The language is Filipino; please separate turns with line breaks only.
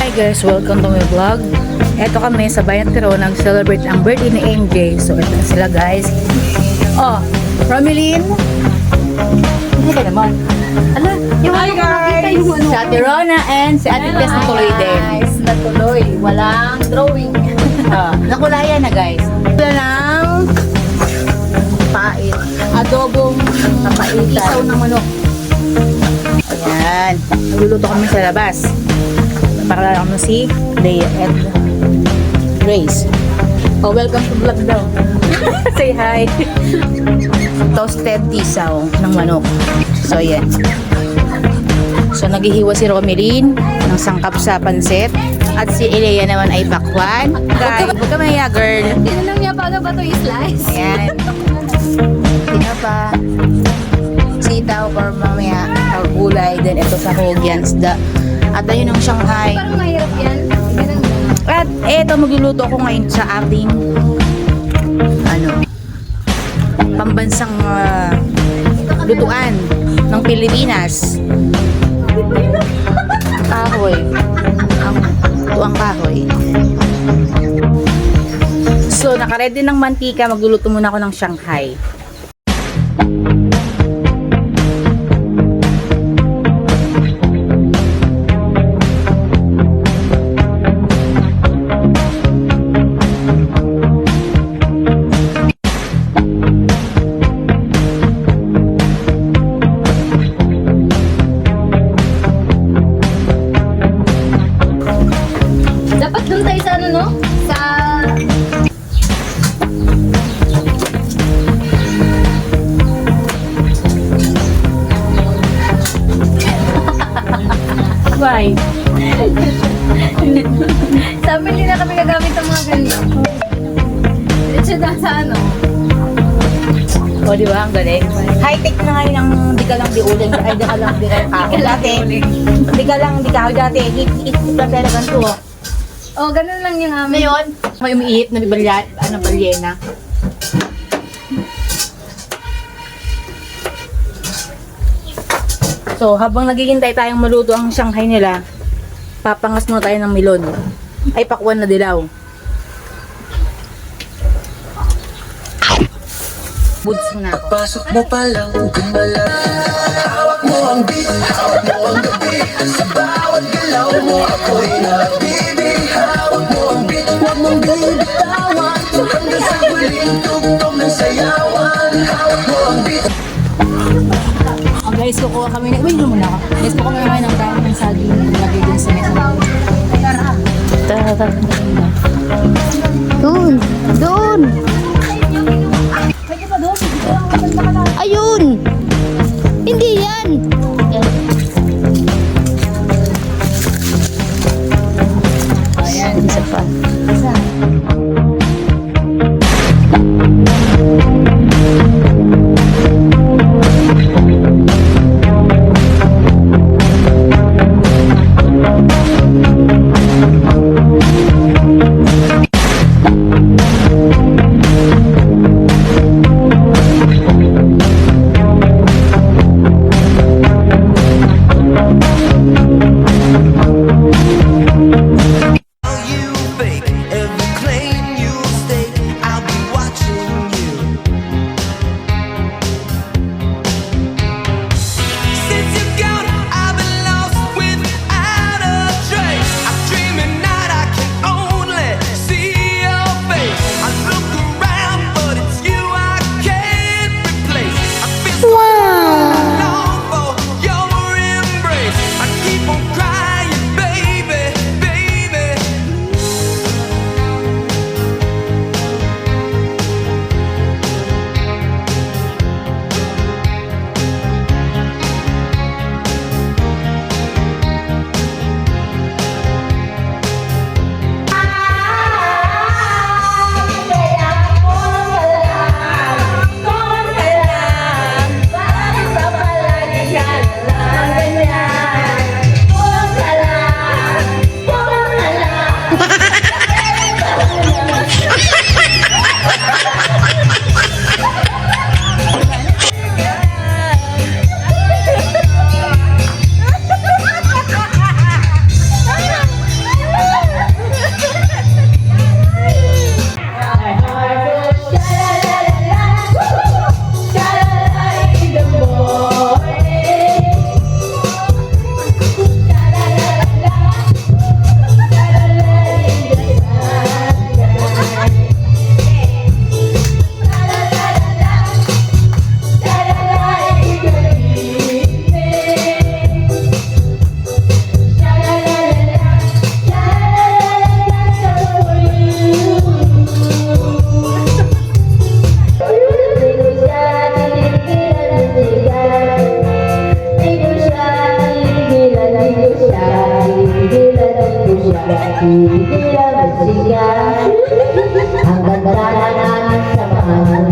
Hi guys, welcome to my vlog. Eto kami sa Bayan Tiro, nag-celebrate ang birthday ni MJ. So eto na sila guys. Oh, Romeline. Ano ka naman? Ala, yung
Hi guys!
Si Ate Rona and si Ate Tess natuloy din.
Guys, natuloy. Walang drawing.
Nakulayan na guys. Wala ng
Pait.
adobong
Napaitan.
isaw ng manok. Ayan. Nagluluto kami sa labas. Pakilala ko si Leia at Grace. Oh, welcome to vlog daw. Say hi. Toasted tisaw ng manok. So, yan. So, naghihiwa si Romeline ng sangkap sa pansit. At si Elea naman ay bakwan. Guys, huwag ka maya, girl.
Hindi na lang niya paano ba ito i-slice?
Ayan. Tinapa. Sitaw or mamaya or gulay. Then ito sa Hogian's. At ayun ang Shanghai.
Parang mahirap yan. Ganun na.
At eto magluluto ako ngayon sa ating pambansang lutuan ng Pilipinas. Kahoy. Ang tuang kahoy. So, nakaready ng mantika. Magluluto muna ako ng Shanghai.
Dapat dun tayo sa ano, no? Sa...
Why?
Sabi hindi na kami gagamit ng mga ganito. Diretso na sa ano.
O, di ba? Ang galing. High-tech na ngayon ang di ka lang di uling. Ay, di ka lang di ka kahoy. Dati, di ka lang di kahoy. Dati, hit lang talaga ito.
Oh, ganun lang yung amin.
Ngayon, may umiihip na balyena. So, habang naghihintay tayong maluto ang Shanghai nila, papangas muna tayo ng milon. Ay, pakwan na dilaw. Buds muna ako.
Pasok mo pa lang, gumala. Hawak mo ang beat, hawak mo ang gabi. Sa bawat galaw mo, ako'y nabibig. Hawak mo ang beat, huwag mong bibitawan. Hanggang sa huling tugtog ng sayawan. Hawak mo ang beat.
Oh, guys, kukuha kami na... Wait, muna ako. Guys, kukuha kami naman ng dahon ng saging na nilagay din sa mesa.
Doon! Doon! Ayun! Hindi yan!
Ayan, isa pa.
Hindi lang musika. Ang ganda ng aming samahan.